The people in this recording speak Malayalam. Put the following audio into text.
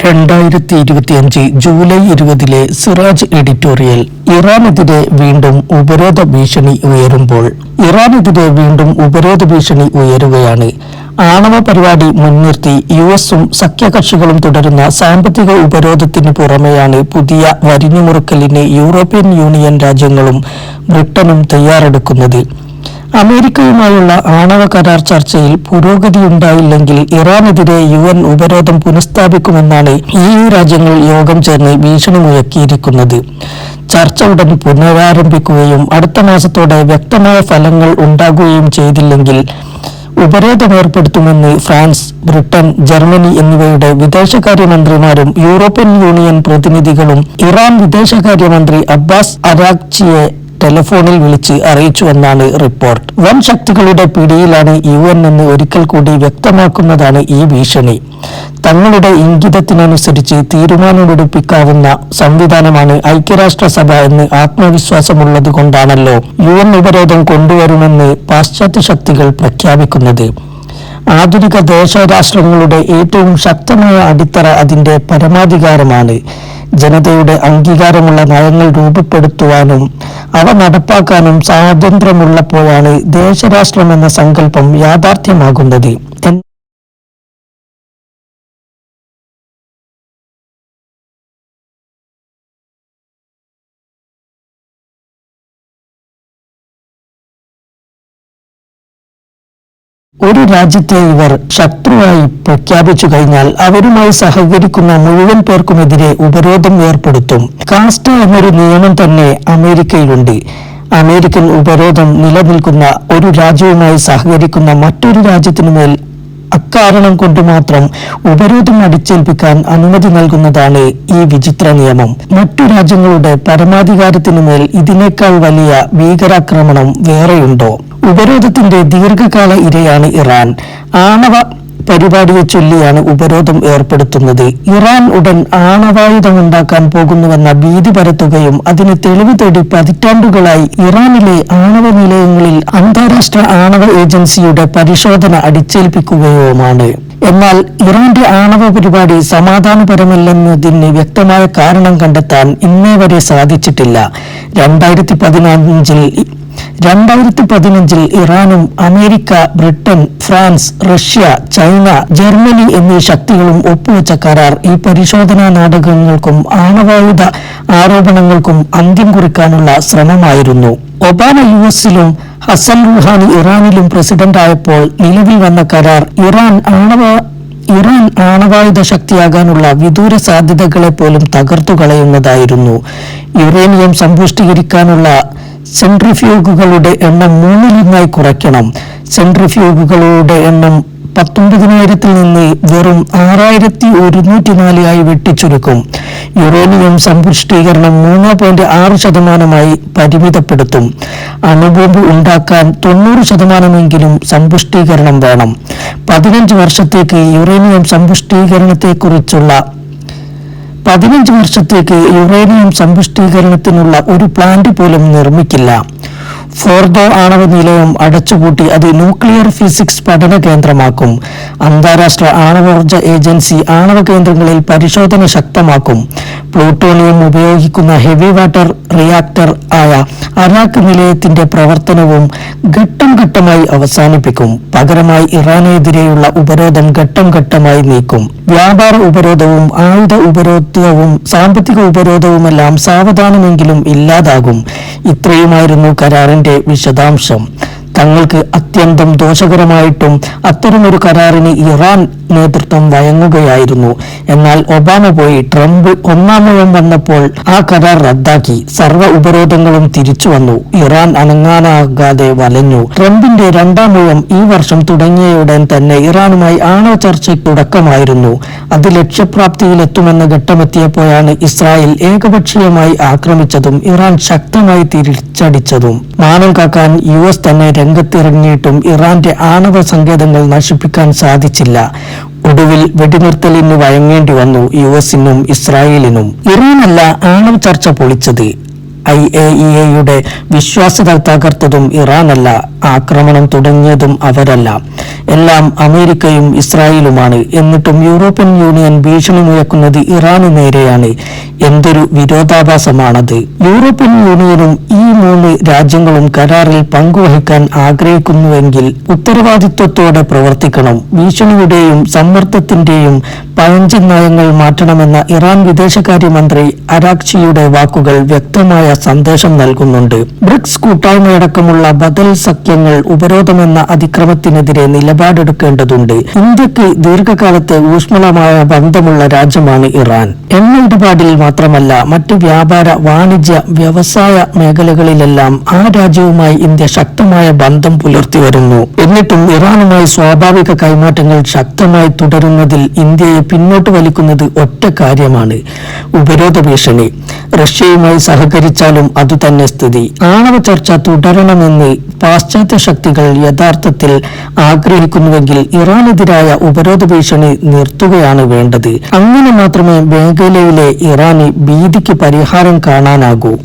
2025 ജൂലൈ 20 സിറാജ് എഡിറ്റോറിയൽ. ഇറാനെതിരെ വീണ്ടും ഉപരോധ ഭീഷണി ഉയരുകയാണ്. ആണവ പരിപാടി മുൻനിർത്തി യുഎസും സഖ്യകക്ഷികളും തുടരുന്ന സാമ്പത്തിക ഉപരോധത്തിനു പുറമെയാണ് പുതിയ വരിഞ്ഞുമുറുക്കലിന് യൂറോപ്യൻ യൂണിയൻ രാജ്യങ്ങളും ബ്രിട്ടനും തയ്യാറെടുക്കുന്നത്. അമേരിക്കയുമായുള്ള ആണവ കരാർ ചർച്ചയിൽ പുരോഗതിയുണ്ടായില്ലെങ്കിൽ ഇറാനെതിരെ UN ഉപരോധം പുനഃസ്ഥാപിക്കുമെന്നാണ് EU രാജ്യങ്ങൾ യോഗം ചേർന്ന് ഭീഷണി മുഴക്കിയിരിക്കുന്നത്. ചർച്ച ഉടൻ പുനരാരംഭിക്കുകയും അടുത്ത മാസത്തോടെ വ്യക്തമായ ഫലങ്ങൾ ഉണ്ടാകുകയും ചെയ്തില്ലെങ്കിൽ ഉപരോധമേർപ്പെടുത്തുമെന്ന് ഫ്രാൻസ്, ബ്രിട്ടൻ, ജർമ്മനി എന്നിവയുടെ വിദേശകാര്യമന്ത്രിമാരും യൂറോപ്യൻ യൂണിയൻ പ്രതിനിധികളും ഇറാൻ വിദേശകാര്യമന്ത്രി അബ്ബാസ് അരാഗ്ചിയെ ടെലിഫോണിൽ വിളിച്ച് അറിയിച്ചുവെന്നാണ് റിപ്പോർട്ട്. വൻ ശക്തികളുടെ പിടിയിലാണ് UN എന്ന് ഒരിക്കൽ കൂടി വ്യക്തമാക്കുന്നതാണ് ഈ ഭീഷണി. തങ്ങളുടെ ഇംഗിതത്തിനനുസരിച്ച് തീരുമാനമെടുപ്പിക്കാവുന്ന സംവിധാനമാണ് ഐക്യരാഷ്ട്രസഭ എന്ന് ആത്മവിശ്വാസമുള്ളത് കൊണ്ടാണല്ലോ UN ഉപരോധം കൊണ്ടുവരുമെന്ന് പാശ്ചാത്യ ശക്തികൾ പ്രഖ്യാപിക്കുന്നത്. ആധുനിക ദേശരാഷ്ട്രങ്ങളുടെ ഏറ്റവും ശക്തമായ അടിത്തറ അതിന്റെ പരമാധികാരമാണ്. ജനതയുടെ അംഗീകാരമുള്ള നയങ്ങൾ രൂപപ്പെടുത്തുവാനും അവ നടപ്പാക്കാനും സ്വാതന്ത്ര്യമുള്ളപ്പോഴാണ് ദേശരാഷ്ട്രമെന്ന സങ്കല്പം യാഥാർത്ഥ്യമാകുന്നത്. ഒരു രാജ്യത്തെ ഇവർ ശത്രുവായി പ്രഖ്യാപിച്ചു കഴിഞ്ഞാൽ അവരുമായി സഹകരിക്കുന്ന മുഴുവൻ പേർക്കുമെതിരെ ഉപരോധം ഏർപ്പെടുത്തും. കാസ്റ്റ എന്നൊരു നിയമം തന്നെ അമേരിക്കയിലുണ്ട്. അമേരിക്കൻ ഉപരോധം നിലനിൽക്കുന്ന ഒരു രാജ്യവുമായി സഹകരിക്കുന്ന മറ്റൊരു രാജ്യത്തിനുമേൽ അക്കാരണം കൊണ്ട് മാത്രം ഉപരോധം അടിച്ചേൽപ്പിക്കാൻ അനുമതി നൽകുന്നതാണ് ഈ വിചിത്ര നിയമം. മറ്റു രാജ്യങ്ങളുടെ പരമാധികാരത്തിനുമേൽ ഇതിനേക്കാൾ വലിയ ഭീകരാക്രമണം വേറെയുണ്ടോ? ഉപരോധത്തിന്റെ ദീർഘകാല ഇരയാണ് ഇറാൻ. ആണവ പരിപാടിയെ ചൊല്ലിയാണ് ഉപരോധം ഏർപ്പെടുത്തുന്നത്. ഇറാൻ ഉടൻ ആണവായുധമുണ്ടാക്കാൻ പോകുന്നുവെന്ന ഭീതി പരത്തുകയും അതിന് തെളിവ് തേടി പതിറ്റാണ്ടുകളായി ഇറാനിലെ ആണവ നിലയങ്ങളിൽ അന്താരാഷ്ട്ര ആണവ ഏജൻസിയുടെ പരിശോധന അടിച്ചേൽപ്പിക്കുകയുമാണ്. എന്നാൽ ഇറാന്റെ ആണവ പരിപാടി സമാധാനപരമല്ലെന്നതിന് വ്യക്തമായ കാരണം കണ്ടെത്താൻ ഇന്നേ വരെ സാധിച്ചിട്ടില്ല. 2015 ഇറാനും America, Britain, France, Russia, China, Germany എന്നീ ശക്തികളും ഒപ്പുവെച്ച കരാർ ഈ പരിശോധനാ നാടകങ്ങൾക്കും ആണവായുധ ആരോപണങ്ങൾക്കും അന്ത്യം കുറിക്കാനുള്ള ശ്രമമായിരുന്നു. ഒബാമ US-ലും ഹസൻ റുഹാനി ഇറാനിലും പ്രസിഡന്റായപ്പോൾ നിലവിൽ വന്ന കരാർ ഇറാൻ ആണവായുധ ശക്തിയാകാനുള്ള വിദൂര സാധ്യതകളെ പോലും തകർത്തു കളയുന്നതായിരുന്നു. യുറേനിയം സമ്പുഷ്ടീകരിക്കാനുള്ള സെൻട്രിഫ്യൂഗുകളുടെ എണ്ണം 3 കുറയ്ക്കണം. സെൻട്രിഫ്യൂഗുകളുടെ എണ്ണം 19,000 നിന്ന് വെറും 6,104 വെട്ടിച്ചുരുക്കും. യുറേനിയം സമ്പുഷ്ടീകരണം 3.6% പരിമിതപ്പെടുത്തും. അണുബോംബ് ഉണ്ടാക്കാൻ 90% സമ്പുഷ്ടീകരണം വേണം. 15 വർഷത്തേക്ക് യുറേനിയം സമ്പുഷ്ടീകരണത്തിനുള്ള ഒരു പ്ലാന്റ് പോലും നിർമ്മിക്കില്ല. ഫോർദോ ആണവ നിലയം അടച്ചുപൂട്ടി അത് ന്യൂക്ലിയർ ഫിസിക്സ് പഠന കേന്ദ്രമാക്കും. അന്താരാഷ്ട്ര ആണവോർജ ഏജൻസി ആണവ കേന്ദ്രങ്ങളിൽ പരിശോധന ശക്തമാക്കും. പ്ലൂട്ടോണിയം ഉപയോഗിക്കുന്ന ഹെവി വാട്ടർ റിയാക്ടർ ആയ അരാക്ക് നിലയത്തിന്റെ പ്രവർത്തനവും ഘട്ടം ഘട്ടമായി അവസാനിപ്പിക്കും. പകരമായി ഇറാനെതിരെയുള്ള ഉപരോധം ഘട്ടം ഘട്ടമായി നീക്കും. വ്യാപാര ഉപരോധവും ആയുധ ഉപരോധവും സാമ്പത്തിക ഉപരോധവുമെല്ലാം സാവധാനമെങ്കിലും ഇല്ലാതാകും. ഇത്രയുമായിരുന്നു കരാറിന്റെ വിശദാംശം. തങ്ങൾക്ക് അത്യന്തം ദോഷകരമായിട്ടും അത്തരമൊരു കരാറിന് ഇറാൻ നേതൃത്വം വഴങ്ങുകയായിരുന്നു. എന്നാൽ ഒബാമ പോയി ട്രംപ് 1-ാം ഊഴം വന്നപ്പോൾ ആ കരാർ റദ്ദാക്കി. സർവ്വ ഉപരോധങ്ങളും തിരിച്ചു വന്നു. ഇറാൻ അനങ്ങാനാകാതെ വലഞ്ഞു. ട്രംപിന്റെ 2-ാം ഊഴം ഈ വർഷം തുടങ്ങിയയുടൻ തന്നെ ഇറാനുമായി ആണവ ചർച്ചയ്ക്ക് തുടക്കമായിരുന്നു. അത് ലക്ഷ്യപ്രാപ്തിയിലെത്തുമെന്ന ഘട്ടമെത്തിയപ്പോഴാണ് ഇസ്രായേൽ ഏകപക്ഷീയമായി ആക്രമിച്ചതും ഇറാൻ ശക്തമായി തിരിച്ചടിച്ചതും. മാനം കാക്കാൻ US തന്നെ രംഗത്തിറങ്ങിയിട്ടും ഇറാന്റെ ആണവ സങ്കേതങ്ങൾ നശിപ്പിക്കാൻ സാധിച്ചില്ല. ഒടുവിൽ വെടിനിർത്തലിന് വഴങ്ങേണ്ടി വന്നു US-നും ഇസ്രായേലിനും. ഇറാനല്ല ആണവ ചർച്ച പൊളിച്ചത്, IAEAയുടെ വിശ്വാസ്യത തകർത്തതും ഇറാനല്ല, ആക്രമണം തുടങ്ങിയതും അവരല്ല, എല്ലാം അമേരിക്കയും ഇസ്രായേലുമാണ്. എന്നിട്ടും യൂറോപ്യൻ യൂണിയൻ ഭീഷണി മുഴക്കുന്നത് ഇറാന് നേരെയാണ്. എന്തൊരു വിരോധാഭാസമാണത്! യൂറോപ്യൻ യൂണിയനും ഈ 3 രാജ്യങ്ങളും കരാറിൽ പങ്കുവഹിക്കാൻ ആഗ്രഹിക്കുന്നുവെങ്കിൽ ഉത്തരവാദിത്വത്തോടെ പ്രവർത്തിക്കണം. ഭീഷണിയുടെയും സമ്മർദ്ദത്തിന്റെയും പഴഞ്ചൻ നയങ്ങൾ മാറ്റണമെന്ന ഇറാൻ വിദേശകാര്യമന്ത്രി അരാക്ചിയുടെ വാക്കുകൾ വ്യക്തമായ സന്ദേശം നൽകുന്നുണ്ട്. ബ്രിക്സ് കൂട്ടായ്മയടക്കമുള്ള ബദൽ സഖ്യങ്ങൾ ഉപരോധമെന്ന അതിക്രമത്തിനെതിരെ നിലപാടെടുക്കേണ്ടതുണ്ട്. ഇന്ത്യക്ക് ദീർഘകാലത്തെ ഊഷ്മളമായ ബന്ധമുള്ള രാജ്യമാണ് ഇറാൻ. എണ്ണ ഇടപാടിൽ മാത്രമല്ല, മറ്റ് വ്യാപാര, വാണിജ്യ, വ്യവസായ മേഖലകളിലെല്ലാം ആ രാജ്യവുമായി ഇന്ത്യ ശക്തമായ ബന്ധം പുലർത്തി വരുന്നു. എന്നിട്ടും ഇറാനുമായി സ്വാഭാവിക കൈമാറ്റങ്ങൾ ശക്തമായി തുടരുന്നതിൽ ഇന്ത്യയെ പിന്നോട്ട് വലിക്കുന്നത് ഒറ്റ കാര്യമാണ്: ഉപരോധ ഭീഷണി. റഷ്യയുമായി സഹകരിച്ചാലും അതുതന്നെ സ്ഥിതി. ആണവ ചർച്ച തുടരണമെന്ന് പാശ്ചാത്യ ശക്തികൾ യഥാർത്ഥത്തിൽ ആഗ്രഹിക്കുന്നുവെങ്കിൽ ഇറാനെതിരായ ഉപരോധ ഭീഷണി നിർത്തുകയാണ് വേണ്ടത്. അങ്ങനെ മാത്രമേ മേഖലയിലെ ഇറാന് ഭീതിക്ക് പരിഹാരം കാണാനാകൂ.